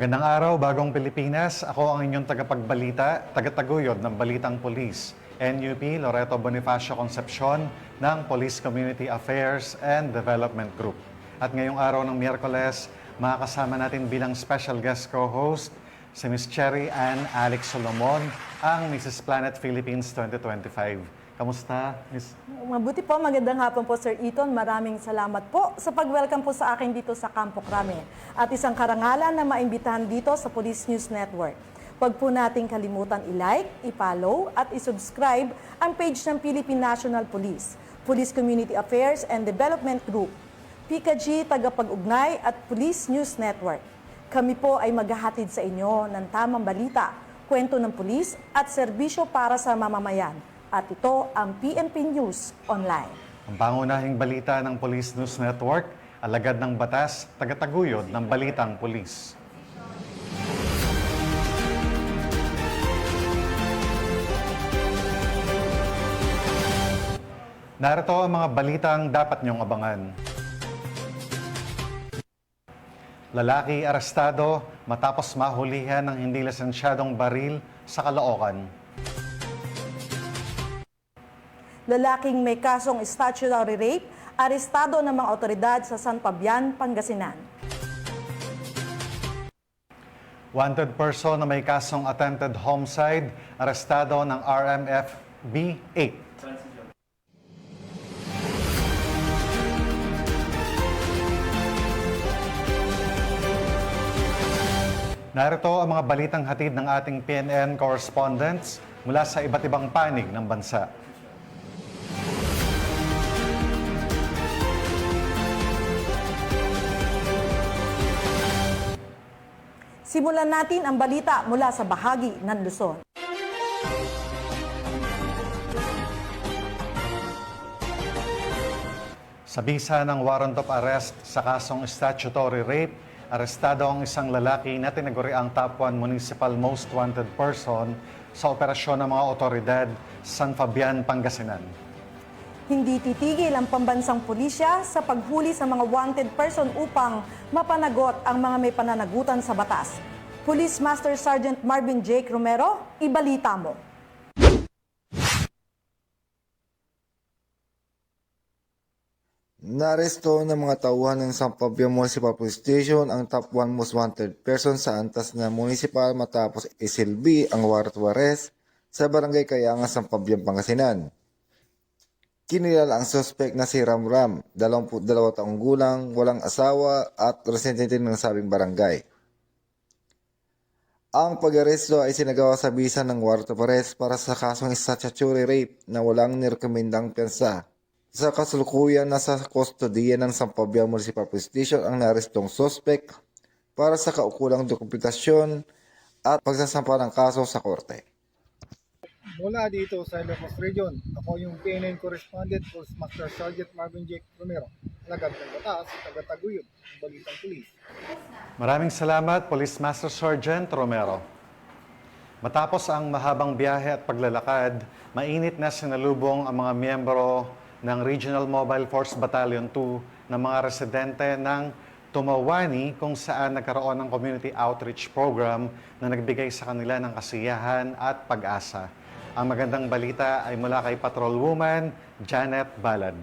Magandang araw, Bagong Pilipinas. Ako ang inyong tagapagbalita, tagataguyod ng Balitang Pulis, NUP Loreto Bonifacio Concepcion ng Police Community Affairs and Development Group. At ngayong araw ng Miyerkules, makakasama natin bilang special guest co-host si Ms. Cherry Ann Alex Solomon, ang Mrs. Planet Philippines 2025. Kamusta, Ms.? Mabuti po, magandang hapon po Sir Eton. Maraming salamat po sa pag-welcome po sa akin dito sa Campo Crame. At isang karangalan na maimbitahan dito sa Police News Network. Huwag po nating kalimutan i-like, i-follow at i-subscribe ang page ng Philippine National Police, Police Community Affairs and Development Group, PKG Tagapag-ugnay at Police News Network. Kami po ay maghahatid sa inyo ng tamang balita, kwento ng pulis at serbisyo para sa mamamayan. At ito ang PNP News Online. Ang pangunahing balita ng Police News Network, alagad ng batas, tagataguyod ng Balitang Pulis. Narito ang mga balitang dapat niyong abangan. Lalaki arestado matapos mahulihan ng hindi lisensyadong baril sa Caloocan. Lalaking may kasong statutory rape, arestado ng mga otoridad sa San Fabian, Pangasinan. Wanted person na may kasong attempted homicide, arestado ng RMFB 8. Narito ang mga balitang hatid ng ating PNN correspondents mula sa iba't ibang panig ng bansa. Simulan natin ang balita mula sa bahagi ng Luzon. Sa bisa ng warrant of arrest sa kasong statutory rape, arestado ang isang lalaki na tinaguriang top 1 municipal most wanted person sa operasyon ng mga otoridad sa San Fabian, Pangasinan. Hindi titigil ang pambansang pulisya sa paghuli sa mga wanted person upang mapanagot ang mga may pananagutan sa batas. Police Master Sergeant Marvin Jake Romero, ibalita mo. Naaresto ng mga tauhan ng San Fabian Municipal Police Station ang top 1 most wanted person sa antas na municipal matapos isilbi ang warrant of arrest sa barangay Kayangan, San Fabian, Pangasinan. Kinilala ang suspect na si Ramram, 22 taong gulang, walang asawa at residente ng sabing barangay. Ang pag-aresto ay sinagawa sa bisa ng warrant of arrest para sa kasong statutory rape na walang nirekomendang piyansa. Sa kasalukuyan nasa kustodiya ng San Fabian Municipal Police Station ang naarestong suspect para sa kaukulang dokumentasyon at pagsasampa ng kaso sa korte. Mula dito sa Ilocos Region, ako yung PNN Correspondent, Police Master Sergeant Marvin Jake Romero. Alagad ng batas, tagataguyod ng Balitang Pulis. Maraming salamat, Police Master Sergeant Romero. Matapos ang mahabang biyahe at paglalakad, mainit na sinalubong ang mga miyembro ng Regional Mobile Force Battalion 2 ng mga residente ng Tumawani kung saan nagkaroon ng community outreach program na nagbigay sa kanila ng kasiyahan at pag-asa. Ang magandang balita ay mula kay Patrolwoman Janet Balad.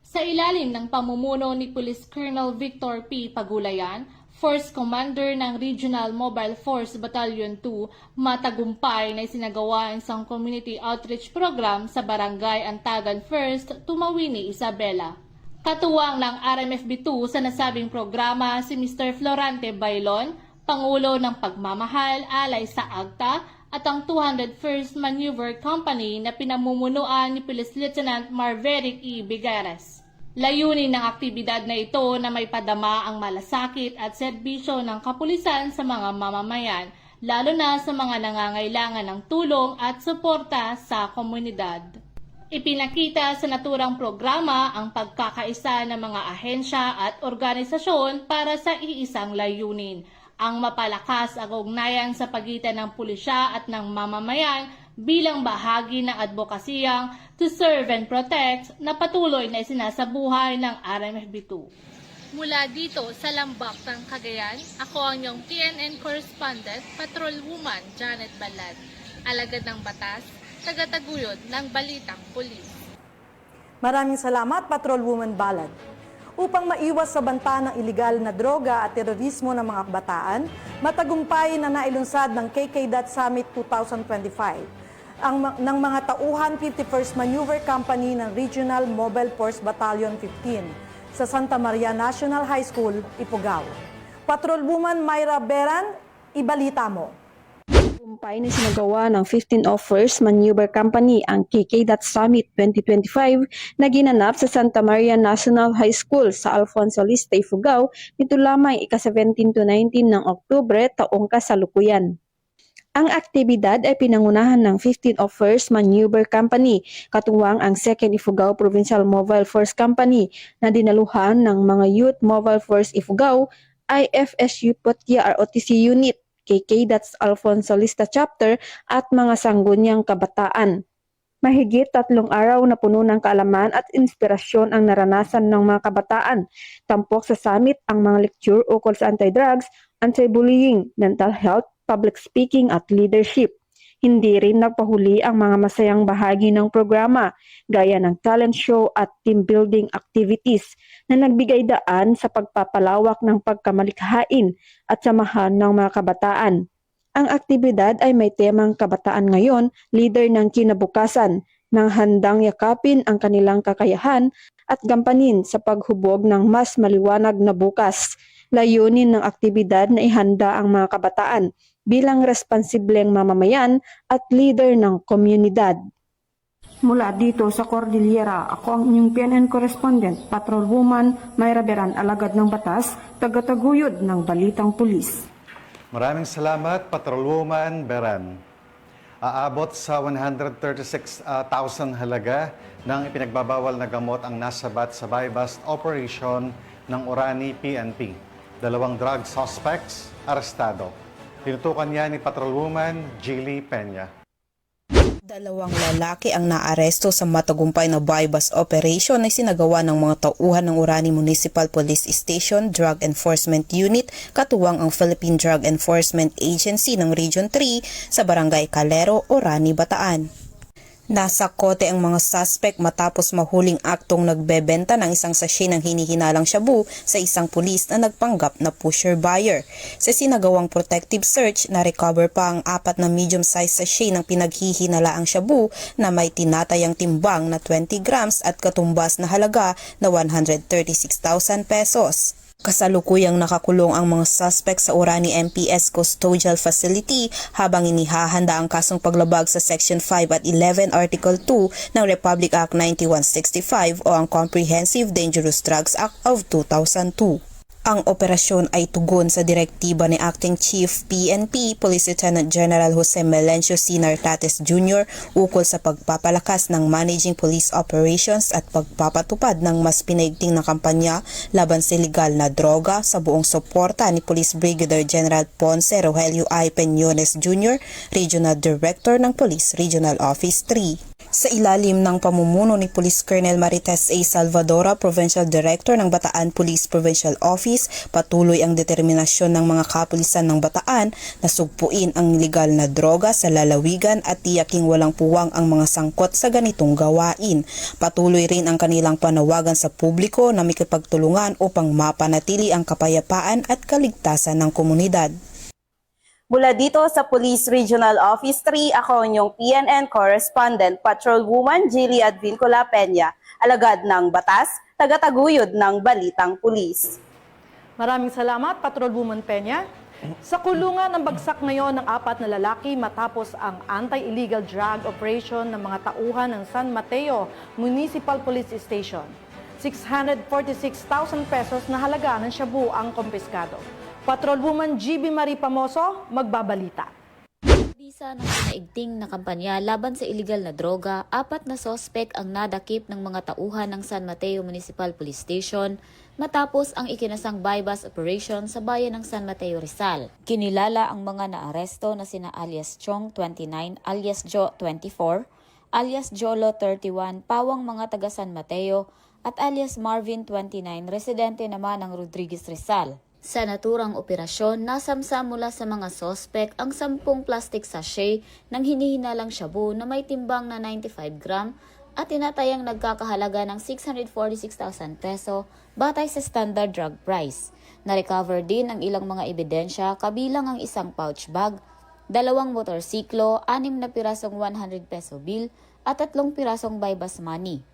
Sa ilalim ng pamumuno ni Police Colonel Victor P. Pagulayan, Force Commander ng Regional Mobile Force Battalion 2, matagumpay na isinagawa ang isang community outreach program sa Barangay Antagan First, Tumawini, Isabela. Katuwang ng RMFB 2 sa nasabing programa si Mr. Florante Bailon, Pangulo ng Pagmamahal alay sa AGTA, at ang 201st Maneuver Company na pinamumunuan ni Police Lieutenant Marverick E. Bigares. Layunin ng aktibidad na ito na may padama ang malasakit at serbisyo ng kapulisan sa mga mamamayan, lalo na sa mga nangangailangan ng tulong at suporta sa komunidad. Ipinakita sa naturang programa ang pagkakaisa ng mga ahensya at organisasyon para sa iisang layunin, ang mapalakas ang ugnayan sa pagitan ng pulisya at ng mamamayan bilang bahagi ng advokasiyang to serve and protect na patuloy na isinasabuhay ng RMFB2. Mula dito sa Lambak ng Cagayan, ako ang iyong PNN correspondent, Patrolwoman Janet Balad, alagad ng batas, tagataguyod ng Balitang Pulis. Maraming salamat, Patrolwoman Balad. Upang maiwas sa banta ng iligal na droga at terorismo ng mga kabataan, matagumpay na nailunsad ng KKDAT Summit 2025 ng mga tauhan 51st Maneuver Company ng Regional Mobile Force Battalion 15 sa Santa Maria National High School, Ifugao. Patrolwoman Myra Beran, ibalita mo. Tagumpay na sinagawa ng 15 of 1st Maneuver Company ang KKDAT Summit 2025 na ginanap sa Santa Maria National High School sa Alfonso Lista, Ifugao nito lamang ika-17 to 19 ng Oktubre taong kasalukuyan. Ang aktibidad ay pinangunahan ng 15 of 1st Maneuver Company, katuwang ang 2nd Ifugao Provincial Mobile Force Company na dinaluhan ng mga Youth Mobile Force Ifugao, IFSU Potya ROTC Unit, KKDAT's Alfonso Lista Chapter at mga sangguniang kabataan. Mahigit 3 araw na puno ng kaalaman at inspirasyon ang naranasan ng mga kabataan. Tampok sa summit ang mga lecture ukol sa anti-drugs, anti-bullying, mental health, public speaking at leadership. Hindi rin nagpahuli ang mga masayang bahagi ng programa, gaya ng talent show at team building activities na nagbigay daan sa pagpapalawak ng pagkamalikhain at samahan ng mga kabataan. Ang aktibidad ay may temang kabataan ngayon, leader ng kinabukasan, nang handang yakapin ang kanilang kakayahan at gampanin sa paghubog ng mas maliwanag na bukas. Layunin ng aktibidad na ihanda ang mga kabataan bilang responsibleng mamamayan at leader ng komunidad. Mula dito sa Cordillera, ako ang inyong PNN correspondent, Patrolwoman Myra Beran, alagad ng batas, tagataguyod ng Balitang Pulis. Maraming salamat, Patrolwoman Beran. Aabot sa 136,000 halaga ng ipinagbabawal na gamot ang nasabat sa buy-bust operation ng Orani PNP. 2 drug suspects arestado. Tinutukan niya ni Patrolwoman Jilly Peña. 2 lalaki ang naaresto sa matagumpay na buy-bust operation na sinagawa ng mga tauhan ng Orani Municipal Police Station Drug Enforcement Unit katuwang ang Philippine Drug Enforcement Agency ng Region 3 sa Barangay Calero, Orani, Bataan. Nasa kote ang mga suspect matapos mahuling aktong nagbebenta ng isang sachet ng hinihinalang shabu sa isang pulis na nagpanggap na pusher buyer. Sa sinagawang protective search, na-recover pa ang 4 na medium-sized sachet ng pinaghihinalaang shabu na may tinatayang timbang na 20 grams at katumbas na halaga na 136,000 pesos. Kasalukuyang nakakulong ang mga suspect sa Orani MPS Custodial Facility habang inihahanda ang kasong paglabag sa Section 5 at 11 Article 2 ng Republic Act 9165 o ang Comprehensive Dangerous Drugs Act of 2002. Ang operasyon ay tugon sa direktiba ni Acting Chief PNP Police Lieutenant General Jose Melencio C. Nartates Jr. ukol sa pagpapalakas ng managing police operations at pagpapatupad ng mas pinaigting na kampanya laban sa ilegal na droga sa buong suporta ni Police Brigadier General Ponce Rogelio I. Peñones Jr., Regional Director ng Police Regional Office 3. Sa ilalim ng pamumuno ni Police Colonel Marites A. Salvadora, Provincial Director ng Bataan Police Provincial Office, patuloy ang determinasyon ng mga kapulisan ng Bataan na sugpuin ang ilegal na droga sa lalawigan at tiyaking walang puwang ang mga sangkot sa ganitong gawain. Patuloy rin ang kanilang panawagan sa publiko na makipagtulungan upang mapanatili ang kapayapaan at kaligtasan ng komunidad. Mula dito sa Police Regional Office 3, ako inyong PNN Correspondent, Patrolwoman Jilly Advincula Peña, alagad ng batas, tagataguyod ng Balitang Pulis. Maraming salamat, Patrolwoman Peña. Sa kulungan ng bagsak ngayon ng 4 na lalaki matapos ang anti-illegal drug operation ng mga tauhan ng San Mateo Municipal Police Station. 646,000 pesos na halaga ng shabu ang kumpiskado. Patrolwoman GB Marie Pamoso, magbabalita. Bisa ng panaigting na kampanya laban sa iligal na droga, 4 na sospek ang nadakip ng mga tauhan ng San Mateo Municipal Police Station matapos ang ikinasang buy-bust operation sa bayan ng San Mateo, Rizal. Kinilala ang mga naaresto na sina alias Chong, 29, alias Jo, 24, alias Jolo, 31, pawang mga taga San Mateo, at alias Marvin 29, residente naman ng Rodriguez Rizal. Sa naturang operasyon, nasamsam mula sa mga sospek ang 10 plastic sachet ng hinihinalang shabu na may timbang na 95 gram at tinatayang nagkakahalaga ng 646,000 peso batay sa standard drug price. Na-recover din ang ilang mga ebidensya kabilang ang isang pouch bag, 2 motorsiklo, 6 na pirasong 100 peso bill at 3 pirasong buy-bus money.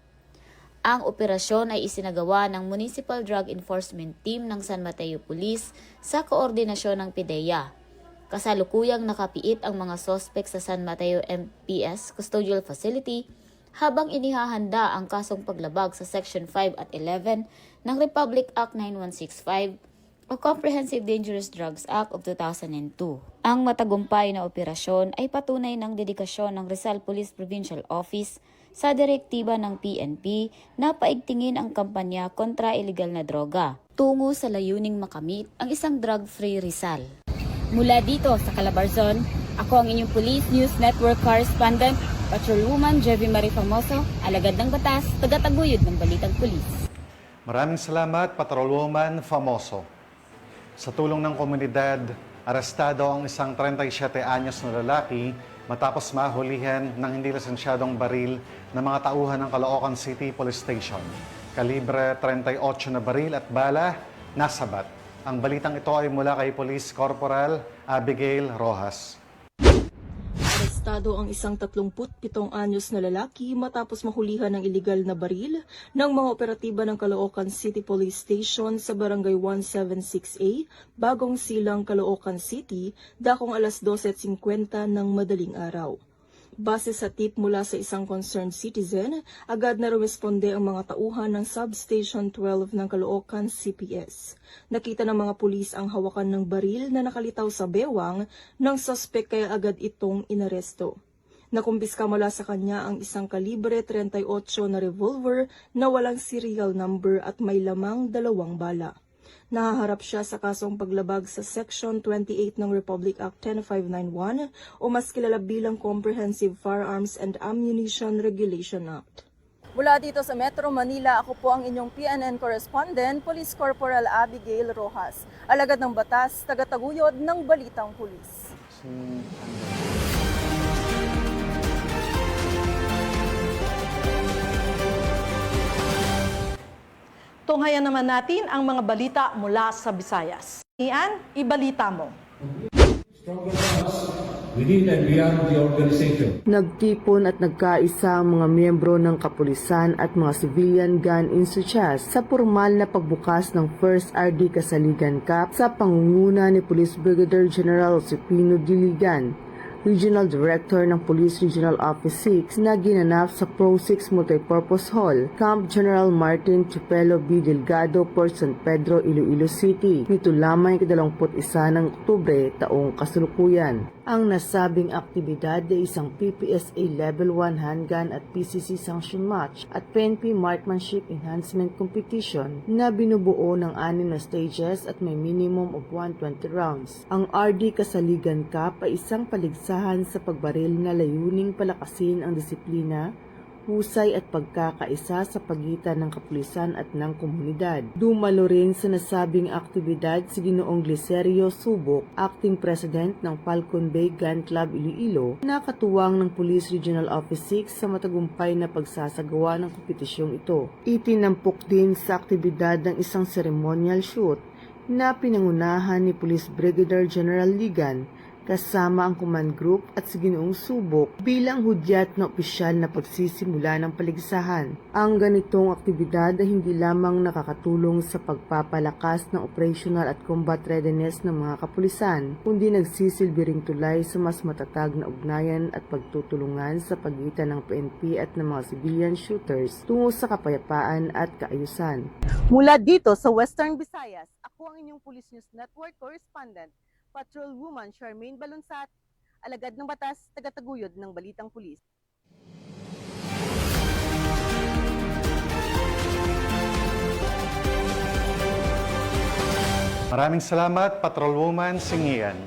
Ang operasyon ay isinagawa ng Municipal Drug Enforcement Team ng San Mateo Police sa koordinasyon ng PIDEA. Kasalukuyang nakapiit ang mga sospek sa San Mateo MPS Custodial Facility habang inihahanda ang kasong paglabag sa Section 5 at 11 ng Republic Act 9165 o Comprehensive Dangerous Drugs Act of 2002. Ang matagumpay na operasyon ay patunay ng dedikasyon ng Rizal Police Provincial Office sa direktiba ng PNP na paigtingin ang kampanya kontra illegal na droga, tungo sa layuning makamit ang isang drug-free Rizal. Mula dito sa Calabarzon, ako ang inyong Police News Network Correspondent, Patrolwoman Jevie Marie Famoso, alagad ng batas, tagataguyod ng Balitang Pulis. Maraming salamat, Patrolwoman Famoso. Sa tulong ng komunidad, arestado ang isang 37 anyos na lalaki matapos mahulihan ng hindi lisensyadong baril ng mga tauhan ng Caloocan City Police Station. Kalibre 38 na baril at bala nasabat. Ang balitang ito ay mula kay Police Corporal Abigail Rojas. Arestado ang isang 37 anyos na lalaki matapos mahulihan ng iligal na baril ng mga operatiba ng Caloocan City Police Station sa Barangay 176A, Bagong Silang, Caloocan City, dakong alas 12:50 ng madaling araw. Base sa tip mula sa isang concerned citizen, agad na rumesponde ang mga tauhan ng Substation 12 ng Caloocan CPS. Nakita ng mga pulis ang hawakan ng baril na nakalitaw sa bewang ng suspect kaya agad itong inaresto. Nakumpiska mula sa kanya ang isang kalibre 38 na revolver na walang serial number at may lamang 2 bala. Nahaharap siya sa kasong paglabag sa Section 28 ng Republic Act 10591 o mas kilala bilang Comprehensive Firearms and Ammunition Regulation Act. Mula dito sa Metro Manila, ako po ang inyong PNN correspondent, Police Corporal Abigail Rojas. Alagad ng batas, tagataguyod ng Balitang Pulis. Tunghayan naman natin ang mga balita mula sa Visayas. Ian, ibalita mo. Within and beyond the organization. Nagtipon at nagkaisa ang mga miyembro ng kapulisan at mga civilian gun enthusiasts sa formal na pagbukas ng First RD Kasaligan Cup sa pangunguna ni Police Brigadier General Cepino Diligan, Regional Director ng Police Regional Office 6 na ginanap sa Pro 6 Multipurpose Hall, Camp General Martin Chupelo B. Delgado, Port San Pedro, Iloilo City. Nito lamang 21 ng Oktubre taong kasalukuyan. Ang nasabing aktibidad ay isang PPSA Level 1 handgun at PCC sanction match at PNP Marksmanship Enhancement Competition na binubuo ng 6 na stages at may minimum of 120 rounds. Ang RD Kasaligan Cup ay isang paligsahan sa pagbaril na layuning palakasin ang disiplina, husay at pagkakaisa sa pagitan ng kapulisan at ng komunidad. Dumalo rin sa nasabing aktibidad si Ginoong Glicerio Subok, Acting President ng Falcon Bay Gun Club Iloilo, na katuwang ng Police Regional Office 6 sa matagumpay na pagsasagawa ng kompetisyong ito. Itinampok din sa aktibidad ng isang ceremonial shoot na pinangunahan ni Police Brigadier General Ligan kasama ang command group at si Ginoong Subok bilang hudyat na opisyal na pagsisimula ng paligsahan. Ang ganitong aktibidad ay hindi lamang nakakatulong sa pagpapalakas ng operational at combat readiness ng mga kapulisan, kundi nagsisilbi ring tulay sa mas matatag na ugnayan at pagtutulungan sa pagitan ng PNP at ng mga civilian shooters tungo sa kapayapaan at kaayusan. Mula dito sa Western Visayas, ako ang inyong Police News Network correspondent, Patrolwoman Charmaine Balunsat, alagad ng batas, tagataguyod ng Balitang Pulis. Maraming salamat, Patrolwoman Singian.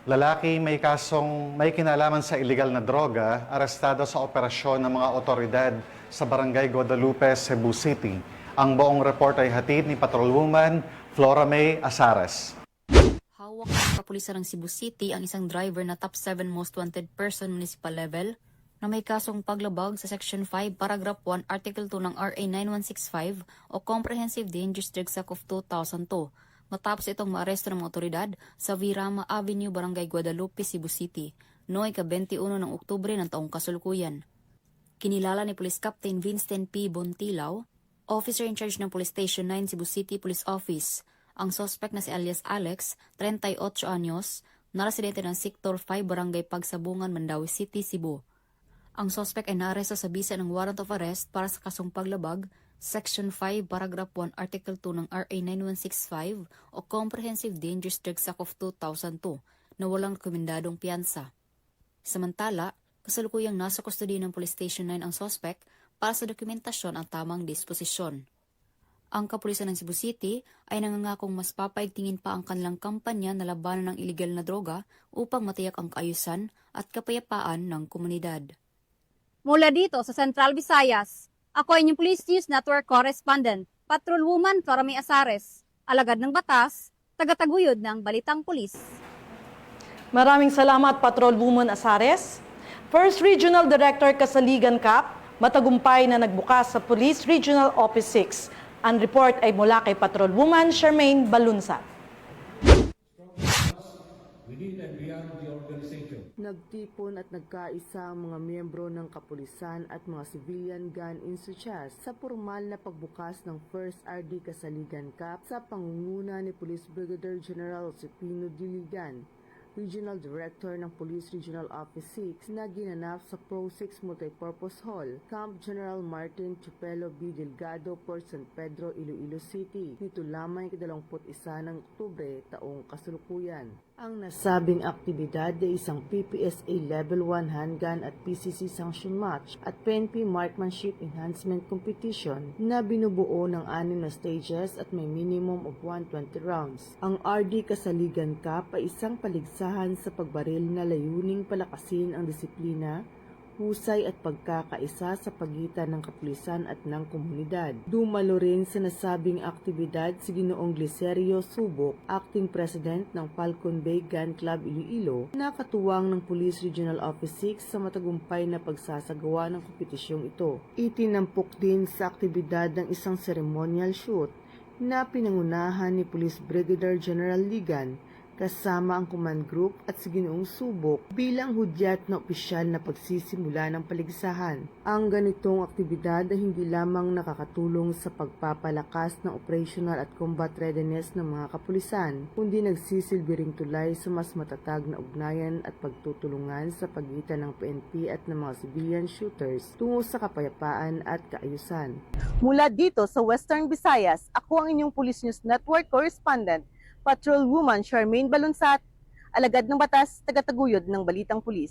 Lalaki may kasong may kinalaman sa illegal na droga, arestado sa operasyon ng mga otoridad sa Barangay Guadalupe, Cebu City. Ang buong report ay hatid ni Patrolwoman Flora May Asares. Hawak ng kapulisan ng Cebu City ang isang driver na top 7 most wanted person municipal level na may kasong paglabag sa Section 5, Paragraph 1, Article 2 ng RA 9165 o Comprehensive Dangerous Drugs Act of 2002 matapos itong maaresto ng mga otoridad sa Virama Avenue, Barangay Guadalupe, Cebu City noong ika-21 ng Oktubre ng taong kasalukuyan. Kinilala ni Police Captain Vincent P. Bontilao, Officer in charge ng Police Station 9 Cebu City Police Office, ang suspect na si alias Alex, 38 anyos, na residente ng Sector 5, Barangay Pagsabungan, Mandawi City, Cebu. Ang suspect ay naaresto sa bisa ng warrant of arrest para sa kasong paglabag, Section 5, Paragraph 1, Article 2 ng RA 9165 o Comprehensive Dangerous Drugs Act of 2002 na walang rekomendadong piyansa. Samantala, kasalukuyang nasa kustodiya ng Police Station 9 ang suspect para sa dokumentasyon ang tamang disposisyon. Ang kapulisan ng Cebu City ay nangangakong mas papaigtingin pa ang kanilang kampanya na labanan ng iligal na droga upang matiyak ang kaayusan at kapayapaan ng komunidad. Mula dito sa Central Visayas, ako ay inyong Police News Network Correspondent, Patrolwoman Flora May Asares, alagad ng batas, tagataguyod ng Balitang Pulis. Maraming salamat, Patrolwoman Asares. First Regional Director Kasaligan Cap, matagumpay na nagbukas sa Police Regional Office 6. Ang report ay mula kay Patrolwoman Charmaine Balunsat. Within and beyond the organization. Nagtipon at nagkaisa ang mga miyembro ng kapulisan at mga civilian gun enthusiasts sa formal na pagbukas ng First RD Kasaligan Cup sa pangunguna ni Police Brigadier General Cepino Diligan, Regional Director ng Police Regional Office 6 na ginanap sa Pro 6 Multipurpose Hall, Camp General Martin Chupelo B. Delgado, Port San Pedro, Iloilo City, nito lamang 21 ng Oktubre taong kasalukuyan. Ang nasabing aktibidad ay isang PPSA Level 1 handgun at PCC sanction match at PNP Marksmanship Enhancement Competition na binubuo ng 6 na stages at may minimum of 120 rounds. Ang RD Kasaligan Cup ay isang paligsahan sa pagbaril na layuning palakasin ang disiplina, husay at pagkakaisa sa pagitan ng kapulisan at ng komunidad. Dumalo rin sa nasabing aktibidad si Ginoong Glicerio Subok, Acting President ng Falcon Bay Gun Club Iloilo, na katuwang ng Police Regional Office 6 sa matagumpay na pagsasagawa ng kompetisyong ito. Itinampok din sa aktibidad ng isang ceremonial shoot na pinangunahan ni Police Brigadier General Ligan kasama ang command group at si Ginoong Subok bilang hudyat na opisyal na pagsisimula ng paligsahan. Ang ganitong aktibidad ay hindi lamang nakakatulong sa pagpapalakas ng operational at combat readiness ng mga kapulisan, kundi nagsisilbi ring tulay sa mas matatag na ugnayan at pagtutulungan sa pagitan ng PNP at ng mga civilian shooters tungo sa kapayapaan at kaayusan. Mula dito sa Western Visayas, ako ang inyong Police News Network Correspondent, Patrolwoman Charmaine Balunsat, alagad ng batas, tagataguyod ng Balitang Pulis.